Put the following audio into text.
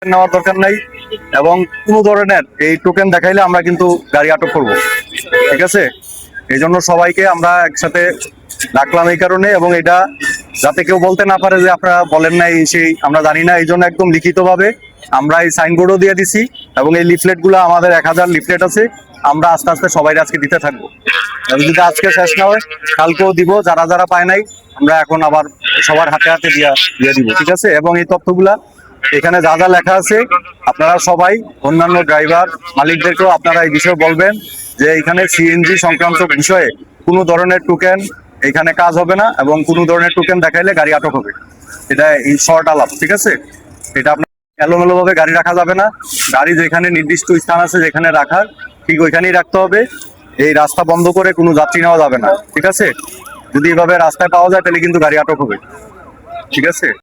নেওয়ার দরকার নাই এবং কোনো ধরনের এই টোকেন দেখাইলে আমরা কিন্তু গাড়ি আটক করব। ঠিক আছে, এই জন্য সবাইকে আমরা একসাথে ডাকলাম এই কারণে, এবং এটা যাতে কেউ বলতে না পারে যে আপনারা বলেন নাই সেই আমরা জানি না, এই জন্য একদম লিখিতভাবে আমরা এই সাইনবোর্ডও দিয়ে দিছি এবং এই লিফলেটগুলো আমাদের 1000 লিফলেট আছে, আমরা আস্তে আস্তে সবাই আজকে দিতে থাকবো। এবং যদি আজকে শেষ না হয় কালকেও দিব, যারা যারা পায় নাই আমরা এখন আবার সবার হাতে হাতে দিয়ে দিব। ঠিক আছে, এবং এই তথ্যগুলা এখানে যা যা লেখা আছে আপনারা সবাই অন্যান্য ড্রাইভার মালিকদেরকেও আপনারা এই বিষয়ে বলবেন যে এখানে সিএনজি সংক্রান্ত বিষয়ে কোনো ধরনের টোকেন এখানে কাজ হবে না, এবং কোনো ধরনের টোকেন দেখাইলে গাড়ি আটক হবে। এটা এই শর্ট আলাপ। ঠিক আছে, এটা আপনার এলোমেলো ভাবে গাড়ি রাখা যাবে না। গাড়ি যেখানে নির্দিষ্ট স্থান আছে যেখানে রাখার ঠিক ওইখানেই রাখতে হবে। এই রাস্তা বন্ধ করে কোনো যাত্রী নেওয়া যাবে না। ঠিক আছে, যদি এভাবে রাস্তায় পাওয়া যায় তাহলে কিন্তু গাড়ি আটক হবে। ঠিক আছে।